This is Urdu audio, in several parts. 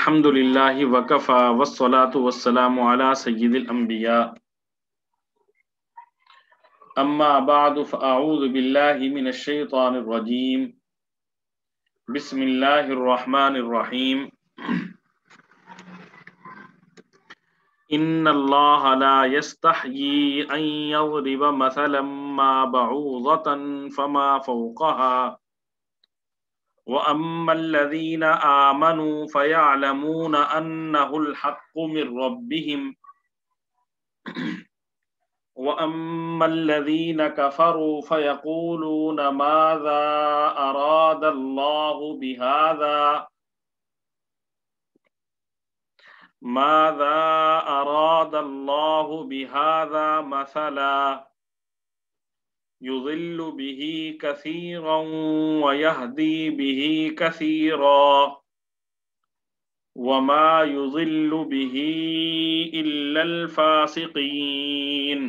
الحمد للہ وکفا والصلاة والسلام علی سید الانبیاء اما بعد فاعوذ باللہ من الشیطان الرجیم بسم اللہ الرحمن الرحیم ان اللہ لا یستحیی ان یضرب مثلا ما بعوضة فما فوقها وَأَمَّا الَّذِينَ آمَنُوا فَيَعْلَمُونَ أَنَّهُ الْحَقُّ مِنْ رَبِّهِمْ وَأَمَّا الَّذِينَ كَفَرُوا فَيَقُولُونَ مَاذَا أَرَادَ اللَّهُ بِهَذَا مَثَلًا يضل به كثيرا ويهدي به كثيرا وما يضل به إلا الفاسقين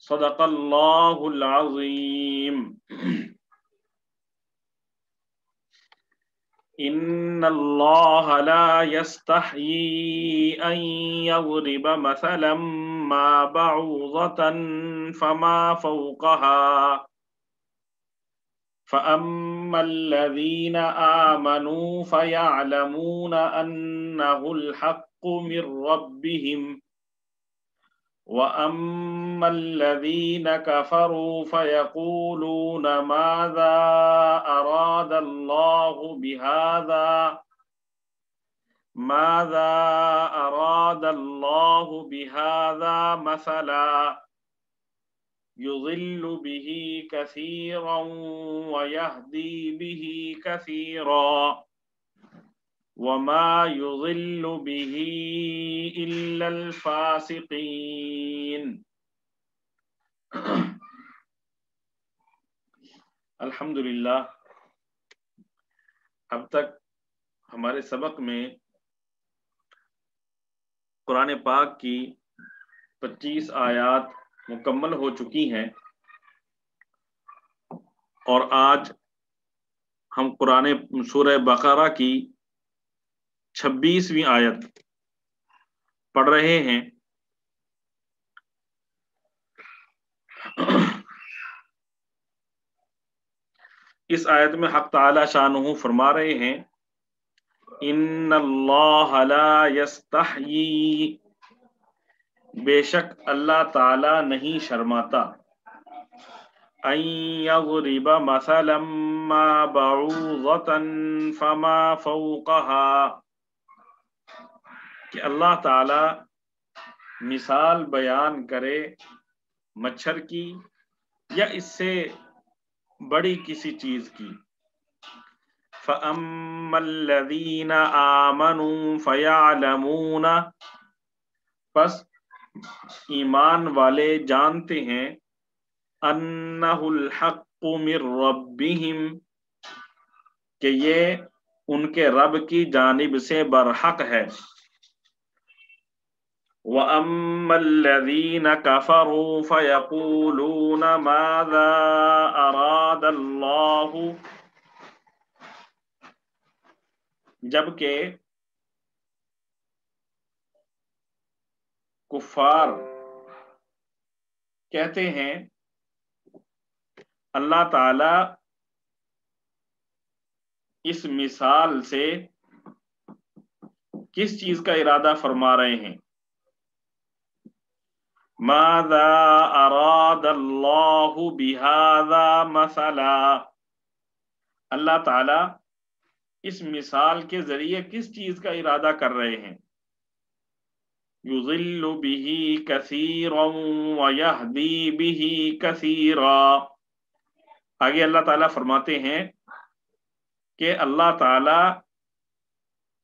صدق الله العظيم إن الله لا يستحيي أن يضرب مثلا ما بعوضة فما فوقها فأما الذين آمنوا فيعلمون أنه الحق من ربهم وأما الذين كفروا فيقولون ماذا أراد الله بهذا مثلا يضل به كثيرا ويهدي به كثيرا وما يضل به إلا الفاسقين الحمدللہ اب تک ہمارے سبق میں قرآن پاک کی 25 آیات مکمل ہو چکی ہیں اور آج ہم سورہ بقرہ کی 26ویں آیت پڑھ رہے ہیں۔ اس آیت میں حق تعالی شانہ فرما رہے ہیں ان اللہ لا یستحیی، بے شک اللہ تعالی نہیں شرماتا، ان یضرب مثلا ما بعوضة فما فوقها، کہ اللہ تعالی مثال بیان کرے مچھر کی یا اس سے بڑی کسی چیز کی۔ فَأَمَّا الَّذِينَ آمَنُوا فَيَعْلَمُونَ، پس ایمان والے جانتے ہیں، أَنَّهُ الْحَقُّ مِنْ رَبِّهِمْ، کہ یہ ان کے رب کی جانب سے برحق ہے۔ وَأَمَّا الَّذِينَ كَفَرُوا فَيَقُولُونَ مَاذَا أَرَادَ اللَّهُ، جبکہ کفار کہتے ہیں اللہ تعالی اس مثال سے کس چیز کا ارادہ فرما رہے ہیں؟ ماذا اراد اللہ بہذا مثلا، اللہ تعالی اس مثال کے ذریعے کس چیز کا ارادہ کر رہے ہیں؟ یضل به کثیرا ویہدی به کثیرا، آگے اللہ تعالیٰ فرماتے ہیں کہ اللہ تعالیٰ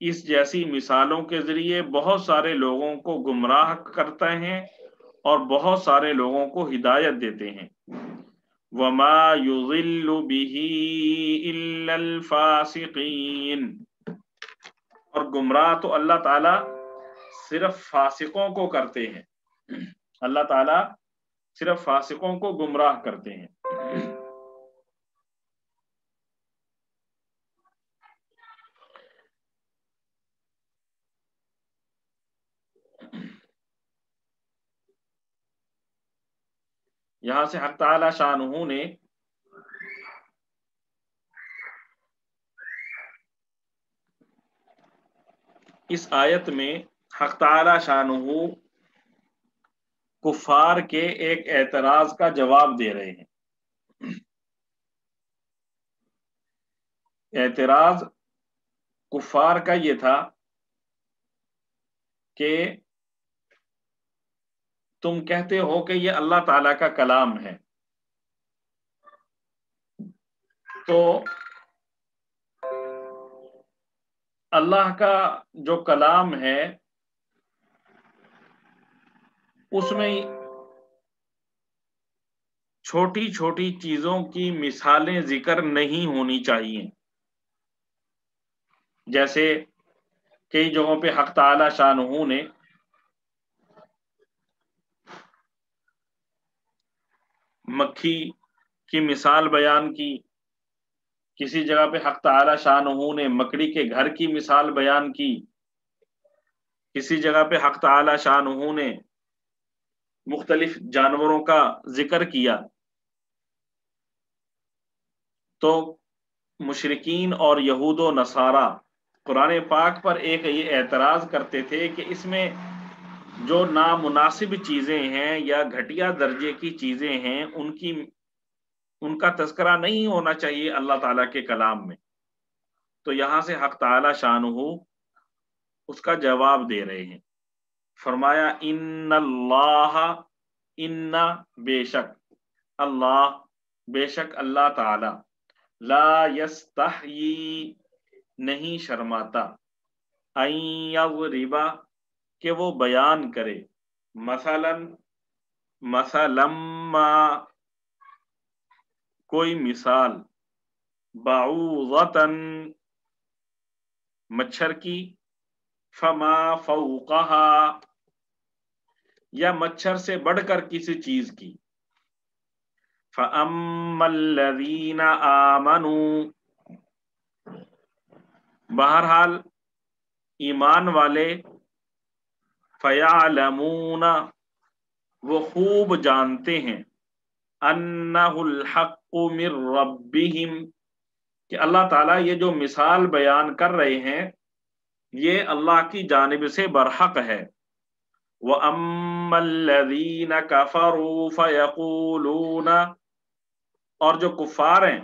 اس جیسی مثالوں کے ذریعے بہت سارے لوگوں کو گمراہ کرتے ہیں اور بہت سارے لوگوں کو ہدایت دیتے ہیں۔ وما يضل به الا الفاسقین، اور گمراہ تو اللہ تعالی صرف فاسقوں کو کرتے ہیں، اللہ تعالی صرف فاسقوں کو گمراہ کرتے ہیں۔ یہاں سے حق تعالی شانہ نے اس آیت میں حق تعالی شانہ کفار کے ایک اعتراض کا جواب دے رہے ہیں۔ اعتراض کفار کا یہ تھا کہ تم کہتے ہو کہ یہ اللہ تعالی کا کلام ہے، تو اللہ کا جو کلام ہے اس میں چھوٹی چھوٹی چیزوں کی مثالیں ذکر نہیں ہونی چاہیے۔ جیسے کئی جگہوں پہ حق تعالی شانہ نے مکھی کی مثال بیان کی، کسی جگہ پہ حق تعالی شانہ نے مکڑی کے گھر کی مثال بیان کی، کسی جگہ پہ حق تعالی شانہ نے مختلف جانوروں کا ذکر کیا۔ تو مشرکین اور یہود و نصارہ قرآن پاک پر ایک یہ اعتراض کرتے تھے کہ اس میں جو نامناسب چیزیں ہیں یا گھٹیا درجے کی چیزیں ہیں ان کا تذکرہ نہیں ہونا چاہیے اللہ تعالیٰ کے کلام میں۔ تو یہاں سے حق تعالی شانہ اس کا جواب دے رہے ہیں، فرمایا ان اللہ، ان بے شک اللہ، بے شک اللہ تعالی، لا یستحیی نہیں شرماتا، ان یضرب کہ وہ بیان کرے، مثلا ما کوئی مثال، بعوضۃ مچھر کی، فما فوقها یا مچھر سے بڑھ کر کسی چیز کی، فَأَمَّا الَّذِينَ آمَنُوا بہرحال ایمان والے، فَيَعْلَمُونَ وہ خوب جانتے ہیں، أَنَّهُ الْحَقُّ مِنْ رَبِّهِمْ کہ اللہ تعالیٰ یہ جو مثال بیان کر رہے ہیں یہ اللہ کی جانب سے برحق ہے۔ وَأَمَّا الَّذِينَ كَفَرُوا فَيَقُولُونَ اور جو کفار ہیں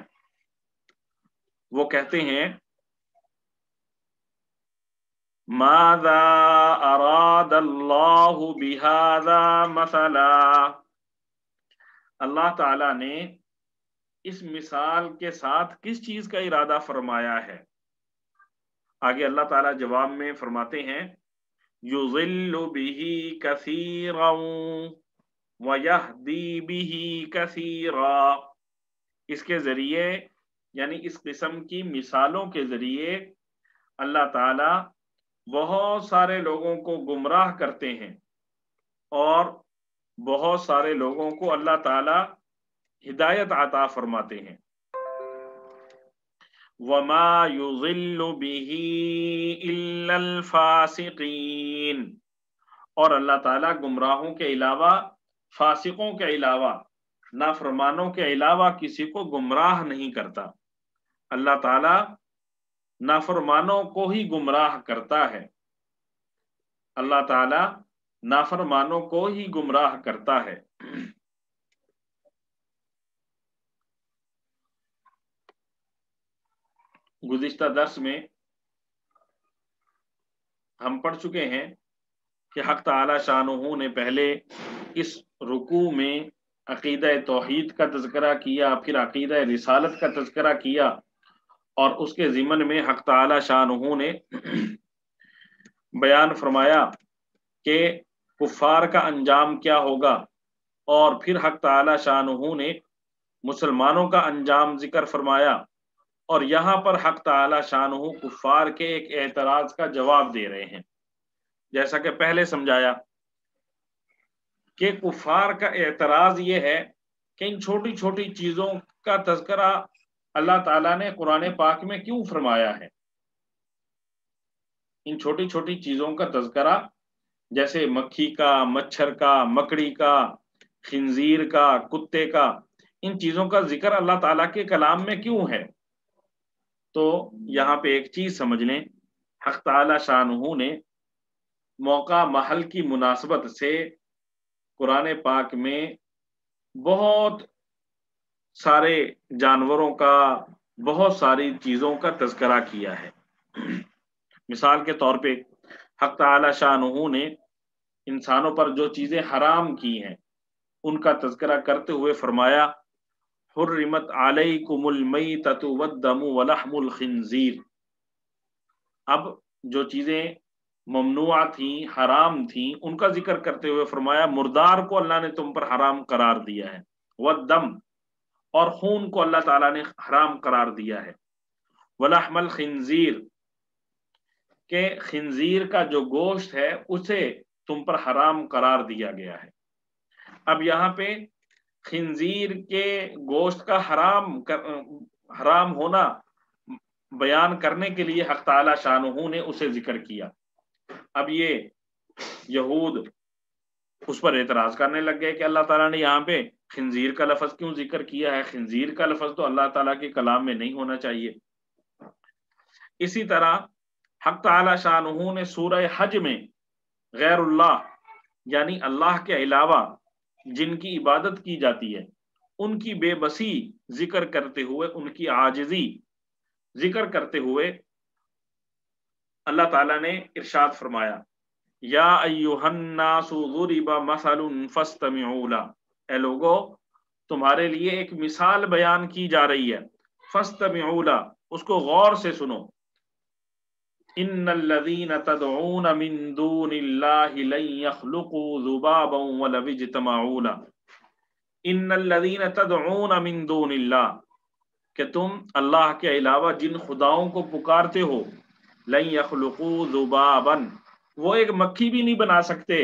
وہ کہتے ہیں، ماذا اراد اللہ بہذا مثلا اللہ تعالی نے اس مثال کے ساتھ کس چیز کا ارادہ فرمایا ہے؟ آگے اللہ تعالیٰ جواب میں فرماتے ہیں، یضل بہ کثیرا ویہدی بہ کثیرا اس کے ذریعے یعنی اس قسم کی مثالوں کے ذریعے اللہ تعالی بہت سارے لوگوں کو گمراہ کرتے ہیں اور بہت سارے لوگوں کو اللہ تعالی ہدایت عطا فرماتے ہیں۔ وما یضل بہ الا الفاسقین اور اللہ تعالی گمراہوں کے علاوہ، فاسقوں کے علاوہ، نافرمانوں کے علاوہ کسی کو گمراہ نہیں کرتا۔ اللہ تعالی نافرمانوں کو ہی گمراہ کرتا ہے، اللہ تعالی نافرمانوں کو ہی گمراہ کرتا ہے۔ گزشتہ درس میں ہم پڑھ چکے ہیں کہ حق تعالی شانہ نے پہلے اس رکوع میں عقیدہ توحید کا تذکرہ کیا، پھر عقیدہ رسالت کا تذکرہ کیا، اور اس کے ضمن میں حق تعالی شانہ نے بیان فرمایا کہ کفار کا انجام کیا ہوگا، اور پھر حق تعالی شانہ نے مسلمانوں کا انجام ذکر فرمایا، اور یہاں پر حق تعالی شانہ کفار کے ایک اعتراض کا جواب دے رہے ہیں۔ جیسا کہ پہلے سمجھایا کہ کفار کا اعتراض یہ ہے کہ ان چھوٹی چھوٹی چیزوں کا تذکرہ اللہ تعالیٰ نے قرآن پاک میں کیوں فرمایا ہے؟ ان چھوٹی چھوٹی چیزوں کا تذکرہ جیسے مکھی کا، مچھر کا، مکڑی کا، خنزیر کا، کتے کا، ان چیزوں کا ذکر اللہ تعالیٰ کے کلام میں کیوں ہے؟ تو یہاں پہ ایک چیز سمجھ لیں، حق تعالی شانہ نے موقع محل کی مناسبت سے قرآن پاک میں بہت سارے جانوروں کا، بہت ساری چیزوں کا تذکرہ کیا ہے۔ مثال کے طور پہ حق تعالی شانہ نے انسانوں پر جو چیزیں حرام کی ہیں ان کا تذکرہ کرتے ہوئے فرمایا حرمت علیکم المیتۃ والدم ولحم الخنزیر۔ اب جو چیزیں ممنوع تھیں، حرام تھیں، ان کا ذکر کرتے ہوئے فرمایا مردار کو اللہ نے تم پر حرام قرار دیا ہے، والدم، اور خون کو اللہ تعالیٰ نے حرام قرار دیا ہے، ولحم الخنزیر، کہ خنزیر کا جو گوشت ہے اسے تم پر حرام قرار دیا گیا ہے۔ اب یہاں پہ خنزیر کے گوشت کا حرام ہونا بیان کرنے کے لیے حق تعالی شانہ نے اسے ذکر کیا۔ اب یہ یہود اس پر اعتراض کرنے لگ گئے کہ اللہ تعالیٰ نے یہاں پہ خنزیر کا لفظ کیوں ذکر کیا ہے؟ خنزیر کا لفظ تو اللہ تعالیٰ کے کلام میں نہیں ہونا چاہیے۔ اسی طرح حق تعالی شانہ نے سورہ حج میں غیر اللہ یعنی اللہ کے علاوہ جن کی عبادت کی جاتی ہے ان کی بے بسی ذکر کرتے ہوئے، ان کی عاجزی ذکر کرتے ہوئے اللہ تعالیٰ نے ارشاد فرمایا یا ایھا الناس ضرب مثل فاستمعوا له، اے لوگو تمہارے لیے ایک مثال بیان کی جا رہی ہے، فاستمعوا له، اس کو غور سے سنو، ان الذین تدعون من دون اللہ لن یخلقوا ذبابا ولو اجتمعوا له، ان الذین تدعون من دون اللہ، کہ تم اللہ کے علاوہ جن خداؤں کو پکارتے ہو، لن یخلقوا ذبابا، وہ ایک مکھی بھی نہیں بنا سکتے،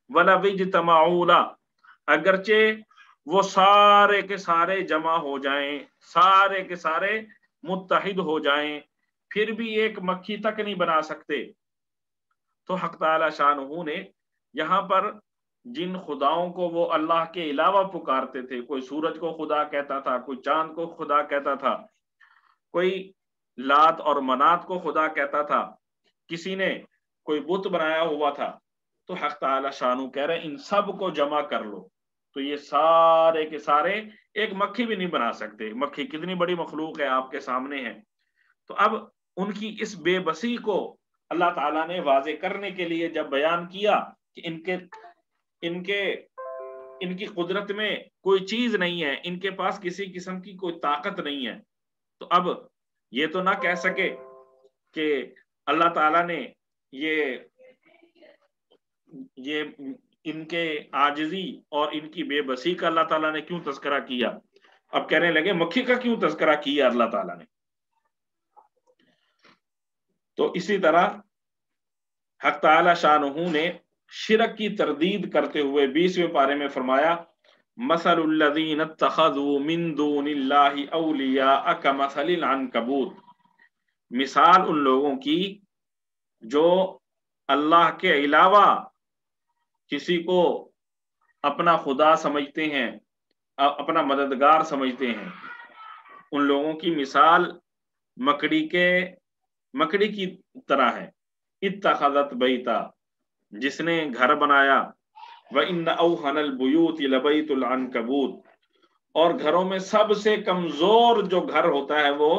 ولو اجتمعوا له، اگرچہ وہ سارے کے سارے جمع ہو جائیں، سارے کے سارے متحد ہو جائیں، پھر بھی ایک مکھی تک نہیں بنا سکتے۔ تو حق تعالی شانہ نے یہاں پر جن خداؤں کو وہ اللہ کے علاوہ پکارتے تھے، کوئی سورج کو خدا کہتا تھا، کوئی چاند کو خدا کہتا تھا، کوئی لات اور منات کو خدا کہتا تھا، کسی نے کوئی بت بنایا ہوا تھا، تو حق تعالی شانہ کہہ رہے ہیں ان سب کو جمع کر لو، تو یہ سارے کے سارے ایک مکھی بھی نہیں بنا سکتے۔ مکھی کتنی بڑی مخلوق ہے، آپ کے سامنے ہے۔ تو اب ان کی اس بے بسی کو اللہ تعالیٰ نے واضح کرنے کے لیے جب بیان کیا کہ ان کی قدرت میں کوئی چیز نہیں ہے، ان کے پاس کسی قسم کی کوئی طاقت نہیں ہے، تو اب یہ تو نہ کہہ سکے کہ اللہ تعالیٰ نے یہ ان کے عاجزی اور ان کی بے بسی کا اللہ تعالیٰ نے کیوں تذکرہ کیا؟ اب کہنے لگے مکھی کا کیوں تذکرہ کیا اللہ تعالیٰ نے؟ تو اسی طرح حق تعالی شانہ نے شرک کی تردید کرتے ہوئے 20ویں پارے میں فرمایا مثل الذین اتخذوا من دون اللہ اولیاء کمثل العنکبوت، مثال ان لوگوں کی جو اللہ کے علاوہ کسی کو اپنا خدا سمجھتے ہیں، اپنا مددگار سمجھتے ہیں، ان لوگوں کی مثال مکڑی کی طرح ہے، اتخذت بیتا، جس نے گھر بنایا، وَإِنَّ أَوْهَنَ الْبُيُوتِ لَبَيْتُ الْعَنْكَبُوتِ، اور گھروں میں سب سے کمزور جو گھر ہوتا ہے وہ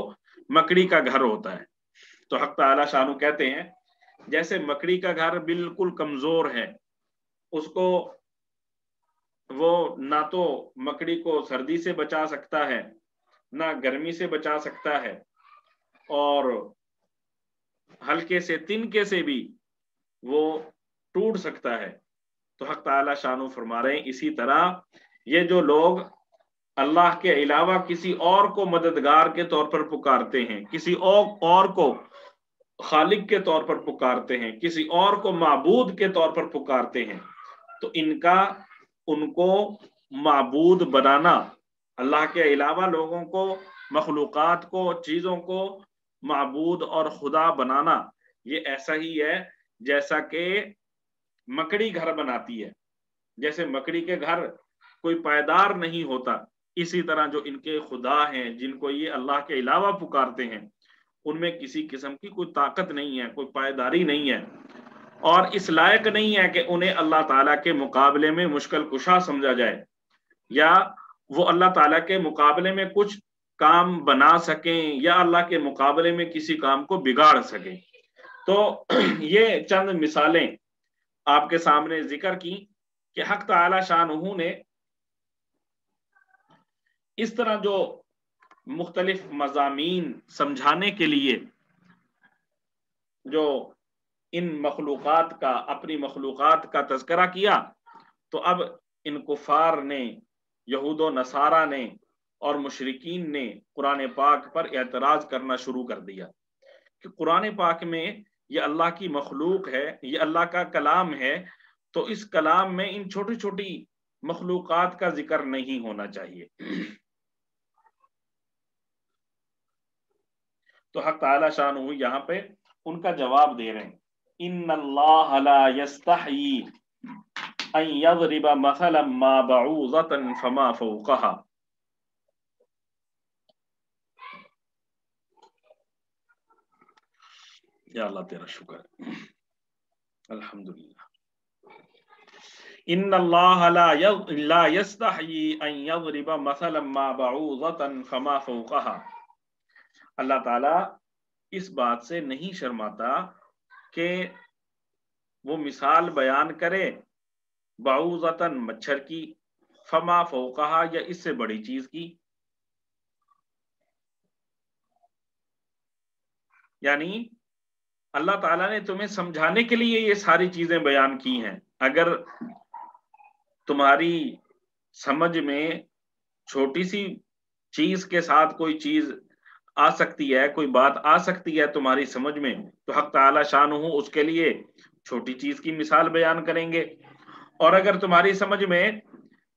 مکڑی کا گھر ہوتا ہے۔ تو حق تعالی شانہ کہتے ہیں جیسے مکڑی کا گھر بالکل کمزور ہے، اس کو وہ نہ تو مکڑی کو سردی سے بچا سکتا ہے، نہ گرمی سے بچا سکتا ہے، اور ہلکے سے تنکے سے بھی وہ ٹوٹ سکتا ہے۔ تو حق تعالی شانہ فرما رہے ہیں اسی طرح یہ جو لوگ اللہ کے علاوہ کسی اور کو مددگار کے طور پر پکارتے ہیں، کسی اور کو خالق کے طور پر پکارتے ہیں، کسی اور کو معبود کے طور پر پکارتے ہیں، تو ان کو معبود بنانا، اللہ کے علاوہ لوگوں کو، مخلوقات کو، چیزوں کو معبود اور خدا بنانا، یہ ایسا ہی ہے جیسا کہ مکڑی گھر بناتی ہے۔ جیسے مکڑی کے گھر کوئی پائیدار نہیں ہوتا، اسی طرح جو ان کے خدا ہیں جن کو یہ اللہ کے علاوہ پکارتے ہیں ان میں کسی قسم کی کوئی طاقت نہیں ہے، کوئی پائیداری نہیں ہے، اور اس لائق نہیں ہے کہ انہیں اللہ تعالیٰ کے مقابلے میں مشکل کشا سمجھا جائے یا وہ اللہ تعالیٰ کے مقابلے میں کچھ کام بنا سکیں یا اللہ کے مقابلے میں کسی کام کو بگاڑ سکیں۔ تو یہ چند مثالیں آپ کے سامنے ذکر کی کہ حق تعالی شانہ نے اس طرح جو مختلف مضامین سمجھانے کے لیے جو ان مخلوقات کا، اپنی مخلوقات کا تذکرہ کیا، تو اب ان کفار نے، یہود و نصارہ نے اور مشرکین نے قرآن پاک پر اعتراض کرنا شروع کر دیا کہ قرآن پاک میں یہ اللہ کی مخلوق ہے، یہ اللہ کا کلام ہے، تو اس کلام میں ان چھوٹی چھوٹی مخلوقات کا ذکر نہیں ہونا چاہیے۔ تو حق تعالی شانہ یہاں پہ ان کا جواب دے رہے ہیں، ان اللہ لا یستحیی ان یضرب مثلا ما بعوضۃ فما فوقها۔ یا اللہ تیرا شکر ہے، الحمدللہ۔ ان اللہ لا یستحیی ان یضرب مثلا ما بعوضۃ فما فوقها۔ اللہ تعالیٰ اس بات سے نہیں شرماتا کہ وہ مثال بیان کرے بعوضۃ مچھر کی، فما فوقها یا اس سے بڑی چیز کی، یعنی اللہ تعالیٰ نے تمہیں سمجھانے کے لیے یہ ساری چیزیں بیان کی ہیں۔ اگر تمہاری سمجھ میں چھوٹی سی چیز کے ساتھ کوئی چیز آ سکتی ہے، کوئی بات آ سکتی ہے تمہاری سمجھ میں، تو حق تعالی شانہ اس کے لیے چھوٹی چیز کی مثال بیان کریں گے، اور اگر تمہاری سمجھ میں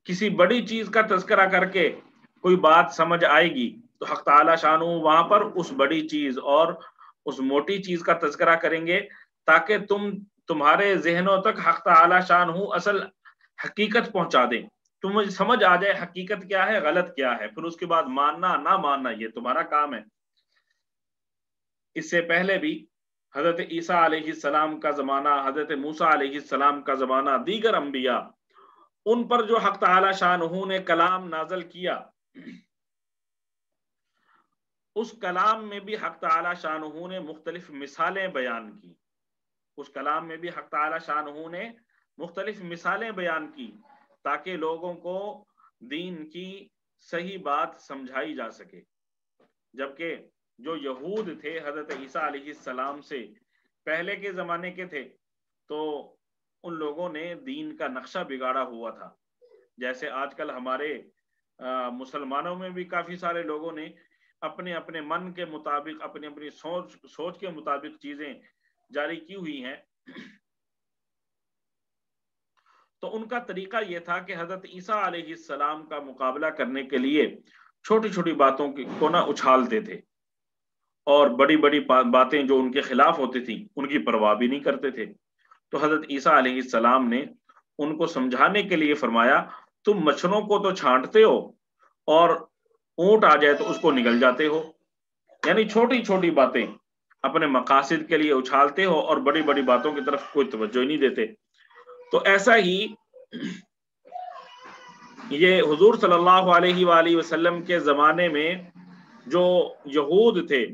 کسی بڑی چیز کا تذکرہ کر کے کوئی بات سمجھ آئے گی تو حق تعالی شانہ وہاں پر اس بڑی چیز اور اس موٹی چیز کا تذکرہ کریں گے تاکہ تمہارے ذہنوں تک حق تعالی شانہ اصل حقیقت پہنچا دیں، تمہیں سمجھ آ جائے حقیقت کیا ہے، غلط کیا ہے، پھر اس کے بعد ماننا نہ ماننا یہ تمہارا کام ہے۔ اس سے پہلے بھی حضرت عیسیٰ علیہ السلام کا زمانہ، حضرت موسیٰ علیہ السلام کا زمانہ، دیگر انبیاء، ان پر جو حق تعالی شانہ نے کلام نازل کیا، اس کلام میں بھی حق تعالی شانہ نے مختلف مثالیں بیان کی، اس کلام میں بھی حق تعالی شانہ نے مختلف مثالیں بیان کی تاکہ لوگوں کو دین کی صحیح بات سمجھائی جا سکے۔ جبکہ جو یہود تھے حضرت عیسیٰ علیہ السلام سے پہلے کے زمانے کے تھے، تو ان لوگوں نے دین کا نقشہ بگاڑا ہوا تھا، جیسے آج کل ہمارے مسلمانوں میں بھی کافی سارے لوگوں نے اپنے اپنے من کے مطابق، اپنی اپنی سوچ کے مطابق چیزیں جاری کی ہوئی ہیں۔ تو ان کا طریقہ یہ تھا کہ حضرت عیسیٰ علیہ السلام کا مقابلہ کرنے کے لیے چھوٹی چھوٹی باتوں کو نہ اچھالتے تھے، اور بڑی بڑی باتیں جو ان کے خلاف ہوتی تھیں ان کی پرواہ بھی نہیں کرتے تھے۔ تو حضرت عیسیٰ علیہ السلام نے ان کو سمجھانے کے لیے فرمایا، تم مچھروں کو تو چھانٹتے ہو اور اونٹ آ جائے تو اس کو نگل جاتے ہو، یعنی چھوٹی چھوٹی باتیں اپنے مقاصد کے لیے اچھالتے ہو اور بڑی بڑی باتوں کی طرف کوئی توجہ ہی نہیں دیتے۔ تو ایسا ہی یہ حضور صلی اللہ علیہ وآلہ وسلم کے زمانے میں جو یہود تھے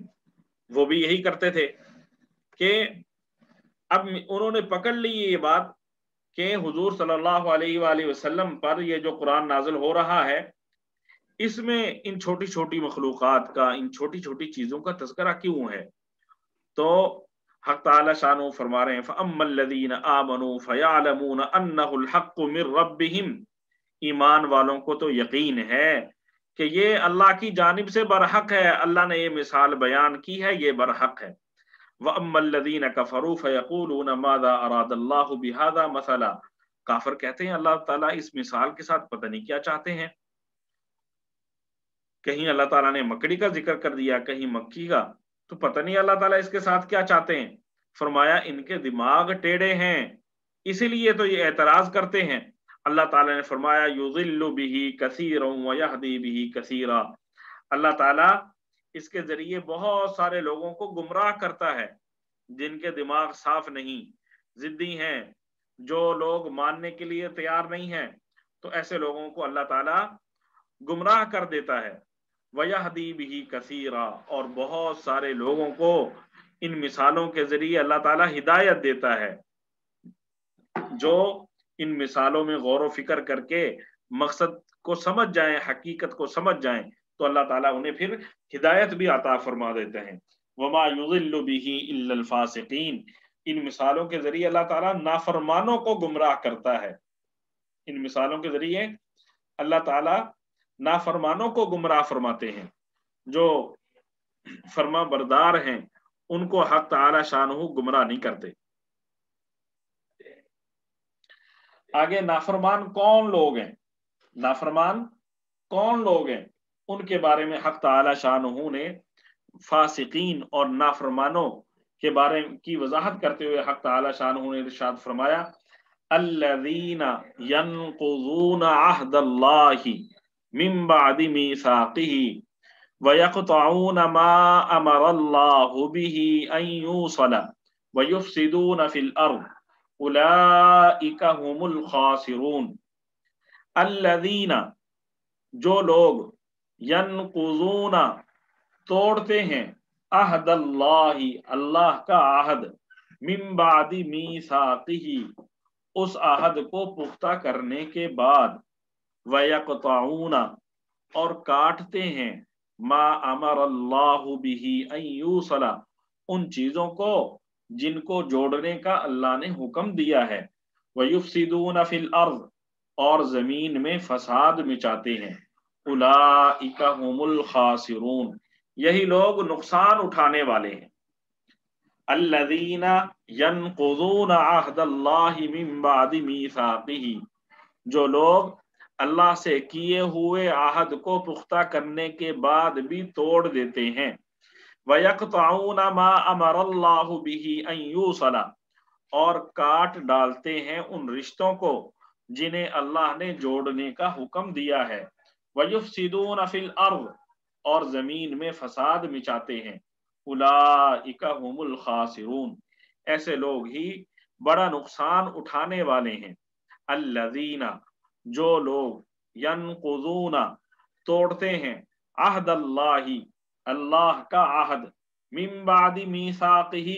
وہ بھی یہی کرتے تھے کہ اب انہوں نے پکڑ لی یہ بات کہ حضور صلی اللہ علیہ وآلہ وسلم پر یہ جو قرآن نازل ہو رہا ہے اس میں ان چھوٹی چھوٹی مخلوقات کا، ان چھوٹی چھوٹی چیزوں کا تذکرہ کیوں ہے؟ تو حق تعالی شانہ فرما رہے ہیں فَأَمَّا الَّذِينَ آمَنُوا فَيَعْلَمُونَ أَنَّهُ الْحَقُّ مِنْ رَبِّهِمْ، ایمان والوں کو تو یقین ہے کہ یہ اللہ کی جانب سے برحق ہے، اللہ نے یہ مثال بیان کی ہے، یہ برحق ہے۔ وَأَمَّا الَّذِينَ كَفَرُوا فَيَقُولُونَ مَاذَا أَرَادَ اللَّهُ بِهَذَا مَثَلًا، کافر کہتے ہیں اللہ تعالیٰ اس مثال کے ساتھ پتہ نہیں کیا چاہتے ہیں، کہیں اللہ تعالیٰ نے مکڑی کا ذکر کر دیا، کہیں مکھی کا، تو پتہ نہیں اللہ تعالیٰ اس کے ساتھ کیا چاہتے ہیں۔ فرمایا ان کے دماغ ٹیڑھے ہیں، اسی لیے تو یہ اعتراض کرتے ہیں۔ اللہ تعالیٰ نے فرمایا یضل بہ کثیرا ویہدی بہ کثیرا، اللہ تعالیٰ اس کے ذریعے بہت سارے لوگوں کو گمراہ کرتا ہے جن کے دماغ صاف نہیں، ضدی ہیں، جو لوگ ماننے کے لیے تیار نہیں ہیں، تو ایسے لوگوں کو اللہ تعالیٰ گمراہ کر دیتا ہے۔ وَيَهْدِي بِهِ كَثِيرًا، اور بہت سارے لوگوں کو ان مثالوں کے ذریعے اللہ تعالیٰ ہدایت دیتا ہے، جو ان مثالوں میں غور و فکر کر کے مقصد کو سمجھ جائیں، حقیقت کو سمجھ جائیں، تو اللہ تعالیٰ انہیں پھر ہدایت بھی عطا فرما دیتے ہیں۔ وَمَا يُضِلُّ بِهِ إِلَّا الْفَاسِقِينَ، ان مثالوں کے ذریعے اللہ تعالیٰ نافرمانوں کو گمراہ کرتا ہے، ان مثالوں کے ذریعے اللہ تعالیٰ نافرمانوں کو گمراہ فرماتے ہیں، جو فرما بردار ہیں ان کو حق تعالی شانہ گمراہ نہیں کرتے۔ آگے نافرمان کون لوگ ہیں، نافرمان کون لوگ ہیں، ان کے بارے میں حق تعالی شانہ نے فاسقین اور نافرمانوں کے بارے کی وضاحت کرتے ہوئے حق تعالی شانہ نے ارشاد فرمایا الذین ینقضون عہد اللہ من بعد میثاقہ ویقطعون ما امر اللہ بہ ان یوصل ویفسدون فی الارض اولئک هم الخاسرون۔ الذین، جو لوگ، ینقضون، توڑتے ہیں، عہد اللہ، اللہ کا عہد، من بعد میثاقہ، اس عہد کو پختہ کرنے کے بعد، وَيَقْطَعُونَ، اور کاٹتے ہیں، ما امر اللہ بہ ان یوصل، ان چیزوں کو جن کو جوڑنے کا اللہ نے حکم دیا ہے، وَيُفْسِدُونَ فِي الْأَرْضِ، اور زمین میں فساد مچاتے ہیں، اولئک هم الخاسرون، یہی لوگ نقصان اٹھانے والے ہیں۔ الذین ینقضون عہد اللہ من بعد میثاقہ، جو لوگ اللہ سے کیے ہوئے عہد کو پختہ کرنے کے بعد بھی توڑ دیتے ہیں، وَيَقْطَعُونَ مَا أَمَرَ اللَّهُ بِهِ أَن يُوصَلَ، اور کاٹ ڈالتے ہیں ان رشتوں کو جنہیں اللہ نے جوڑنے کا حکم دیا ہے، وَيُفْسِدُونَ فِي الْأَرْضِ، اور زمین میں فساد مچاتے ہیں، اولئک هم الخاسرون، ایسے لوگ ہی بڑا نقصان اٹھانے والے ہیں۔ الذین، جو لوگ، ینقضون، توڑتے ہیں، عہد اللہ، اللہ کا عہد، من بعد میثاقہ،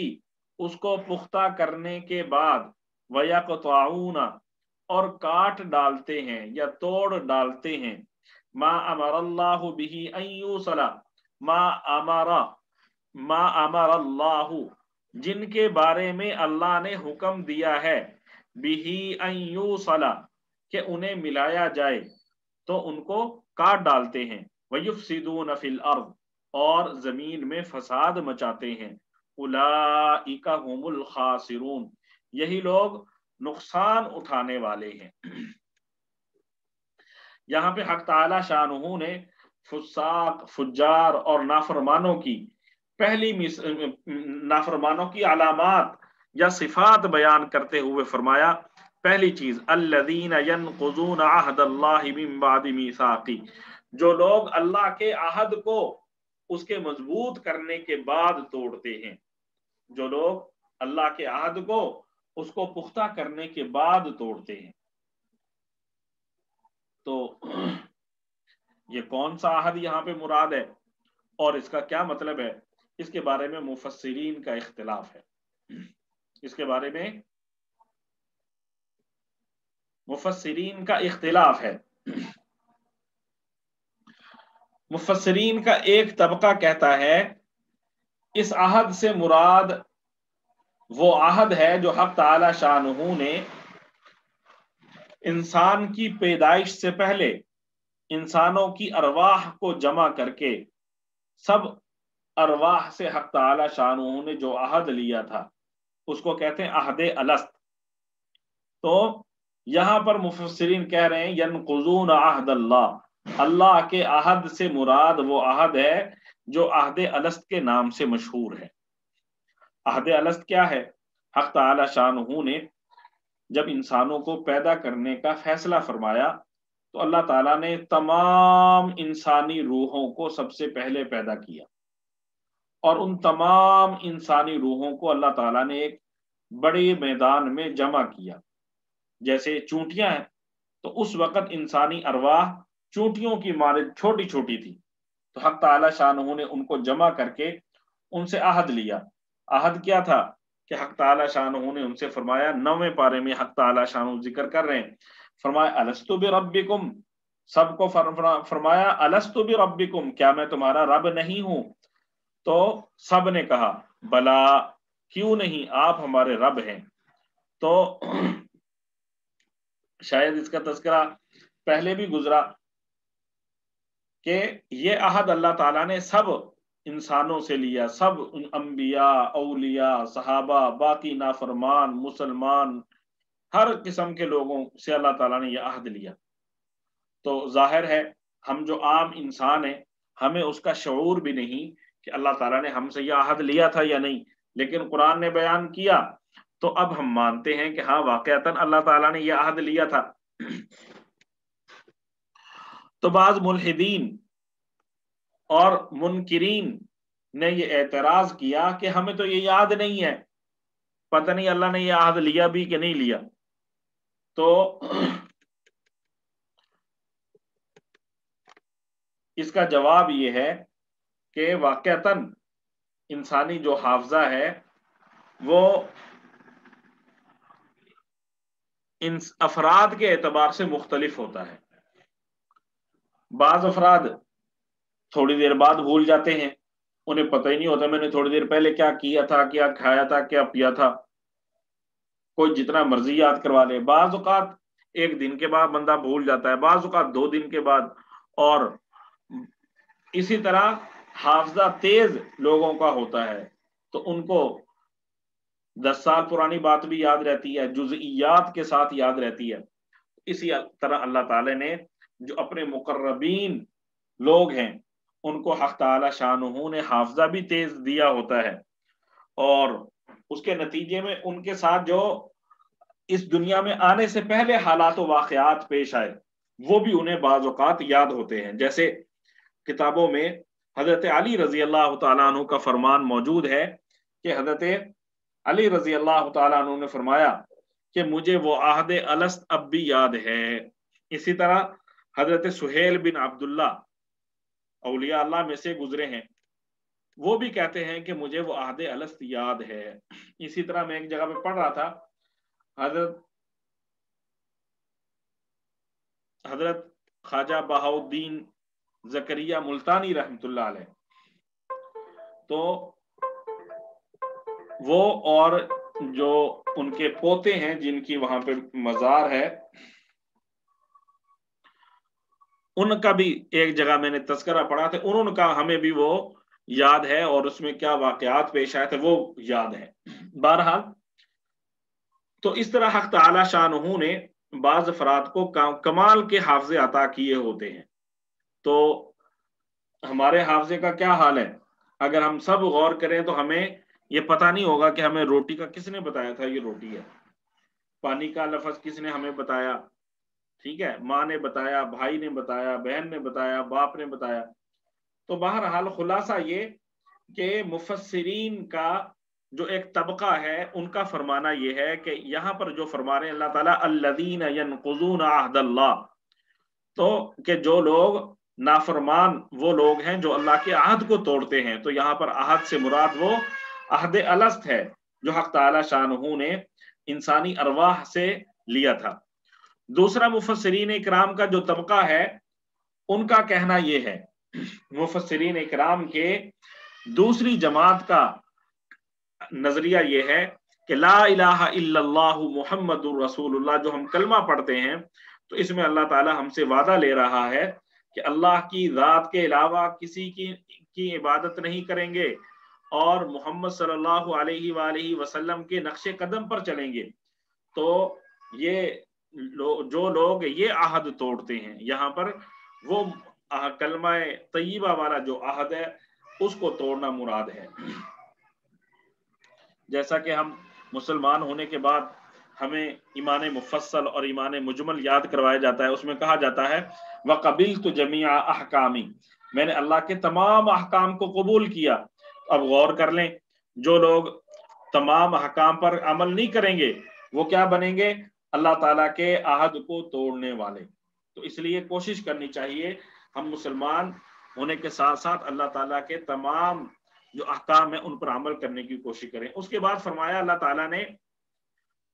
اس کو پختہ کرنے کے بعد، ویقطعون، اور کاٹ ڈالتے ہیں یا توڑ ڈالتے ہیں، ما امر اللہ بہ ان یوصل، ما امر اللہ، جن کے بارے میں اللہ نے حکم دیا ہے، بہ ان یوصل، کہ انہیں ملایا جائے، تو ان کو کاٹ ڈالتے ہیں، وَيُفْسِدُونَ فِي الْأَرْضِ، اور زمین میں فساد مچاتے ہیں، اولئک هم الخاسرون، یہی لوگ نقصان اٹھانے والے ہیں۔ یہاں پہ حق تعالی شانہ نے فساق، فجار اور نافرمانوں کی پہلی نافرمانوں کی علامات یا صفات بیان کرتے ہوئے فرمایا، پہلی چیز الذین ینقضون عہد اللہ من بعد میثاقہ، جو لوگ اللہ کے عہد کو اس کے مضبوط کرنے کے بعد توڑتے ہیں، جو لوگ اللہ کے عہد کو اس کو پختہ کرنے کے بعد توڑتے ہیں۔ تو یہ کون سا عہد یہاں پہ مراد ہے اور اس کا کیا مطلب ہے، اس کے بارے میں مفسرین کا اختلاف ہے، اس کے بارے میں مفسرین کا اختلاف ہے۔ مفسرین کا ایک طبقہ کہتا ہے اس عہد سے مراد وہ عہد ہے جو حق تعالی شانہ نے انسان کی پیدائش سے پہلے انسانوں کی ارواح کو جمع کر کے سب ارواح سے حق تعالی شانہ نے جو عہد لیا تھا اس کو کہتے ہیں عہد الست۔ تو یہاں پر مفسرین کہہ رہے ہیں ینقضون عہد اللہ، اللہ کے عہد سے مراد وہ عہد ہے جو عہد الست کے نام سے مشہور ہے۔ عہد الست کیا ہے؟ حق تعالی شانہ نے جب انسانوں کو پیدا کرنے کا فیصلہ فرمایا تو اللہ تعالیٰ نے تمام انسانی روحوں کو سب سے پہلے پیدا کیا، اور ان تمام انسانی روحوں کو اللہ تعالیٰ نے ایک بڑے میدان میں جمع کیا، جیسے چونٹیاں ہیں تو اس وقت انسانی ارواح چونٹیوں کی مانند چھوٹی چھوٹی تھی، تو حق تعالی شانہ نے ان کو جمع کر کے ان سے عہد لیا۔ عہد کیا تھا کہ حق تعالی شانہ نے ان سے فرمایا، 9ویں پارے میں حق تعالی شانہ ذکر کر رہے ہیں، فرمایا الست بربکم، سب کو فرمایا الست بربکم، کیا میں تمہارا رب نہیں ہوں؟ تو سب نے کہا بلا، کیوں نہیں، آپ ہمارے رب ہیں۔ تو شاید اس کا تذکرہ پہلے بھی گزرا کہ یہ عہد اللہ تعالیٰ نے سب انسانوں سے لیا، سب انبیاء، اولیاء، صحابہ، باقی نافرمان، مسلمان، ہر قسم کے لوگوں سے اللہ تعالیٰ نے یہ عہد لیا۔ تو ظاہر ہے ہم جو عام انسان ہیں ہمیں اس کا شعور بھی نہیں کہ اللہ تعالیٰ نے ہم سے یہ عہد لیا تھا یا نہیں، لیکن قرآن نے بیان کیا تو اب ہم مانتے ہیں کہ ہاں واقعتاً اللہ تعالیٰ نے یہ عہد لیا تھا۔ تو بعض ملحدین اور منکرین نے یہ اعتراض کیا کہ ہمیں تو یہ یاد نہیں ہے، پتہ نہیں اللہ نے یہ عہد لیا بھی کہ نہیں لیا۔ تو اس کا جواب یہ ہے کہ واقعتاً انسانی جو حافظہ ہے وہ ان افراد کے اعتبار سے مختلف ہوتا ہے۔ بعض افراد تھوڑی دیر بعد بھول جاتے ہیں، انہیں پتہ ہی نہیں ہوتا میں نے تھوڑی دیر پہلے کیا کیا تھا، کیا کھایا تھا، کیا پیا تھا، کوئی جتنا مرضی یاد کروا لے۔ بعض اوقات ایک دن کے بعد بندہ بھول جاتا ہے، بعض اوقات 2 دن کے بعد، اور اسی طرح حافظہ تیز لوگوں کا ہوتا ہے تو ان کو 10 سال پرانی بات بھی یاد رہتی ہے، جزئیات کے ساتھ یاد رہتی ہے۔ اسی طرح اللہ تعالی نے جو اپنے مقربین لوگ ہیں ان کو حق تعالی شانہ نے حافظہ بھی تیز دیا ہوتا ہے، اور اس کے نتیجے میں ان کے ساتھ جو اس دنیا میں آنے سے پہلے حالات و واقعات پیش آئے وہ بھی انہیں بعض اوقات یاد ہوتے ہیں۔ جیسے کتابوں میں حضرت علی رضی اللہ تعالیٰ عنہ کا فرمان موجود ہے کہ حضرت علی رضی اللہ تعالیٰ عنہ نے فرمایا کہ مجھے وہ عہد الست اب بھی یاد ہے۔ اسی طرح حضرت سہیل بن عبداللہ اولیاء اللہ میں سے گزرے ہیں، وہ بھی کہتے ہیں کہ مجھے وہ عہد الست یاد ہے۔ اسی طرح میں ایک جگہ پہ پڑھ رہا تھا، حضرت خواجہ بہاؤالدین زکریا ملتانی رحمت اللہ علیہ، تو وہ اور جو ان کے پوتے ہیں جن کی وہاں پہ مزار ہے ان کا بھی ایک جگہ میں نے تذکرہ پڑھا تھا، انہوں نے کہا ہمیں بھی وہ یاد ہے اور اس میں کیا واقعات پیش آئے تھے وہ یاد ہے۔ بہرحال تو اس طرح حق تعالی شانہ نے بعض افراد کو کمال کے حافظے عطا کیے ہوتے ہیں۔ تو ہمارے حافظے کا کیا حال ہے؟ اگر ہم سب غور کریں تو ہمیں یہ پتہ نہیں ہوگا کہ ہمیں روٹی کا کس نے بتایا تھا یہ روٹی ہے، پانی کا لفظ کس نے ہمیں بتایا، ٹھیک ہے، ماں نے بتایا، بھائی نے بتایا، بہن نے بتایا، باپ نے بتایا۔ تو بہرحال خلاصہ یہ کہ مفسرین کا جو ایک طبقہ ہے ان کا فرمانا یہ ہے کہ یہاں پر جو فرما رہے ہیں اللہ تعالیٰ الذین ینقضون عہد اللہ، تو کہ جو لوگ نافرمان وہ لوگ ہیں جو اللہ کے عہد کو توڑتے ہیں، تو یہاں پر عہد سے مراد وہ عہد الست ہے جو حق تعالی شانہ نے انسانی ارواح سے لیا تھا۔ دوسرا مفسرین اکرام کا جو طبقہ ہے ان کا کہنا یہ ہے، مفسرین اکرام کے دوسری جماعت کا نظریہ یہ ہے کہ لا الہ الا اللہ محمد الرسول اللہ، جو ہم کلمہ پڑھتے ہیں تو اس میں اللہ تعالی ہم سے وعدہ لے رہا ہے کہ اللہ کی ذات کے علاوہ کسی کی عبادت نہیں کریں گے اور محمد صلی اللہ علیہ وآلہ وسلم کے نقش قدم پر چلیں گے۔ تو یہ جو لوگ یہ عہد توڑتے ہیں، یہاں پر وہ کلمہ طیبہ والا جو عہد ہے اس کو توڑنا مراد ہے۔ جیسا کہ ہم مسلمان ہونے کے بعد ہمیں ایمان مفصل اور ایمان مجمل یاد کروایا جاتا ہے، اس میں کہا جاتا ہے وَقَبِلْتُ جَمِيعَ أَحْكَامِ، میں نے اللہ کے تمام احکام کو قبول کیا۔ اب غور کر لیں، جو لوگ تمام احکام پر عمل نہیں کریں گے وہ کیا بنیں گے؟ اللہ تعالیٰ کے عہد کو توڑنے والے۔ تو اس لیے کوشش کرنی چاہیے ہم مسلمان ہونے کے ساتھ ساتھ اللہ تعالیٰ کے تمام جو احکام ہیں ان پر عمل کرنے کی کوشش کریں۔ اس کے بعد فرمایا اللہ تعالیٰ نے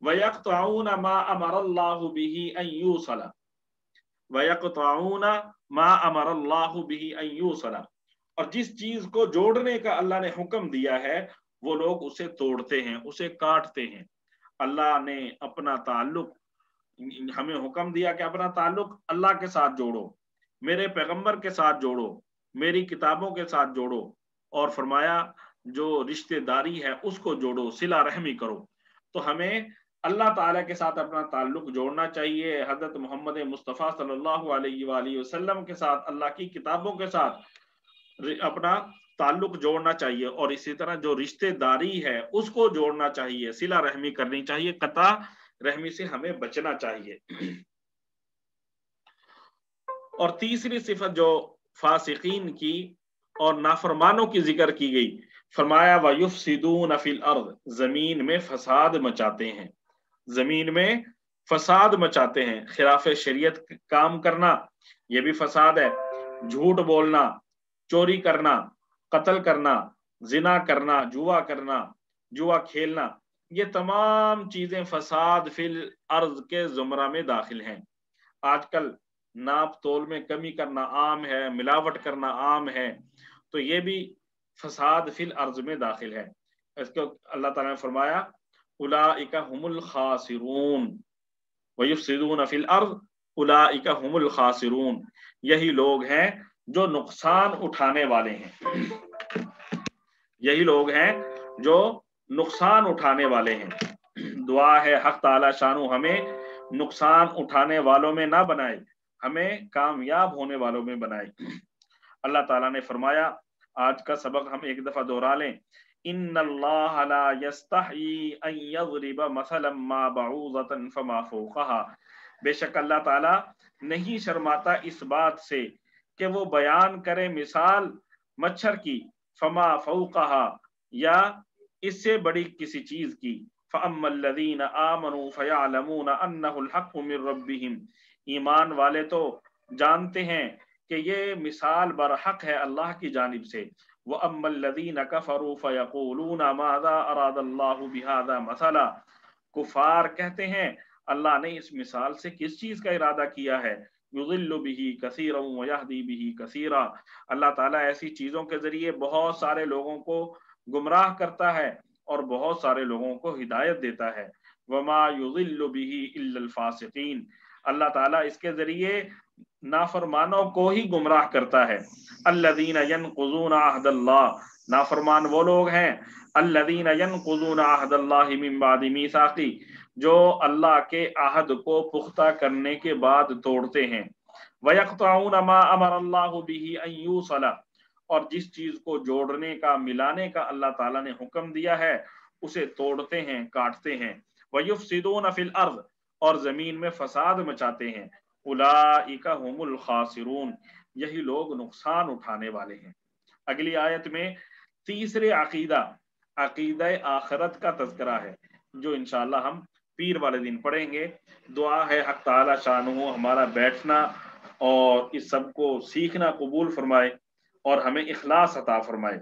وَيَقْطَعُونَ مَا أَمَرَ اللَّهُ بِهِ أَن يُوصَلَ وَيَقْطَعُونَ مَا أَمَرَ اللَّهُ بِهِ أَن يُوصَلَ، اور جس چیز کو جوڑنے کا اللہ نے حکم دیا ہے وہ لوگ اسے توڑتے ہیں، اسے کاٹتے ہیں۔ اللہ نے اپنا تعلق، ہمیں حکم دیا کہ اپنا تعلق اللہ کے ساتھ جوڑو، میرے پیغمبر کے ساتھ جوڑو، میری کتابوں کے ساتھ جوڑو، اور فرمایا جو رشتہ داری ہے اس کو جوڑو، صلہ رحمی کرو۔ تو ہمیں اللہ تعالیٰ کے ساتھ اپنا تعلق جوڑنا چاہیے، حضرت محمد مصطفیٰ صلی اللہ علیہ وآلہ وسلم کے ساتھ، اللہ کی کتابوں کے ساتھ اپنا تعلق جوڑنا چاہیے، اور اسی طرح جو رشتہ داری ہے اس کو جوڑنا چاہیے، صلہ رحمی کرنی چاہیے، قطع رحمی سے ہمیں بچنا چاہیے۔ اور تیسری صفت جو فاسقین کی اور نافرمانوں کی ذکر کی گئی، فرمایا وَيُفْسِدُونَ فِي الْأَرْضِ، زمین میں فساد مچاتے ہیں، زمین میں فساد مچاتے ہیں۔ خلاف شریعت کام کرنا یہ بھی فساد ہے، جھوٹ بولنا، چوری کرنا، قتل کرنا، زنا کرنا، جوا کھیلنا، یہ تمام چیزیں فساد فی الارض کے زمرہ میں داخل ہیں۔ آج کل ناپ تول میں کمی کرنا عام ہے، ملاوٹ کرنا عام ہے، تو یہ بھی فساد فی الارض میں داخل ہے۔ اس کو اللہ تعالیٰ نے فرمایا اولئک هم الخاسرون ویفسدون فی الارض اولئک هم الخاسرون، یہی لوگ ہیں جو نقصان اٹھانے والے ہیں، یہی لوگ ہیں جو نقصان اٹھانے والے ہیں۔ دعا ہے حق تعالی شانو ہمیں نقصان اٹھانے والوں میں نہ بنائے، ہمیں کامیاب ہونے والوں میں بنائے۔ اللہ تعالیٰ نے فرمایا، آج کا سبق ہم ایک دفعہ دہرا لیں، ان اللہ لا یستحیی ان یضرب مثلا ما بعوضۃ فما فوقها، بے شک اللہ تعالیٰ نہیں شرماتا اس بات سے کہ وہ بیان کرے مثال مچھر کی، فما فوقها یا اس سے بڑی کسی چیز کی، فاما الذین آمنوا فیعلمون انہ الحق من ربہم، ایمان والے تو جانتے ہیں کہ یہ مثال برحق ہے اللہ کی جانب سے، وَأَمَّا الَّذِينَ كَفَرُوا فَيَقُولُونَ مَاذَا أَرَادَ اللَّهُ بِهَذَا مَثَلًا، کفار کہتے ہیں اللہ نے اس مثال سے کس چیز کا ارادہ کیا ہے، يُضِلُّ بِهِ كَثِيرًا وَيَهْدِي بِهِ كَثِيرًا، اللہ تعالیٰ ایسی چیزوں کے ذریعے بہت سارے لوگوں کو گمراہ کرتا ہے اور بہت سارے لوگوں کو ہدایت دیتا ہے۔ وَمَا يُضِلُّ بِهِ إِلَّا الْفَاسِقِينَ، اللہ تعالیٰ اس کے ذریعے نافرمانوں کو ہی گمراہ کرتا ہے۔ الذین ینقضون عہد اللہ، نافرمان وہ لوگ ہیں الذین ینقضون عہد اللہ من بعد میثاقہ، جو اللہ کے عہد کو پختہ کرنے کے بعد توڑتے ہیں، ویقطعون ما امر اللہ بہ ان یوصل، اور جس چیز کو جوڑنے کا ملانے کا اللہ تعالیٰ نے حکم دیا ہے اسے توڑتے ہیں، کاٹتے ہیں، ویفسدون فی الارض، اور زمین میں فساد مچاتے ہیں، اولئک هم الخاسرون، یہی لوگ نقصان اٹھانے والے ہیں۔ اگلی آیت میں تیسرے عقیدہ آخرت کا تذکرہ ہے جو انشاءاللہ ہم پیر والے دن پڑھیں گے۔ دعا ہے حق تعالی شانہ ہمارا بیٹھنا اور اس سب کو سیکھنا قبول فرمائے اور ہمیں اخلاص عطا فرمائے۔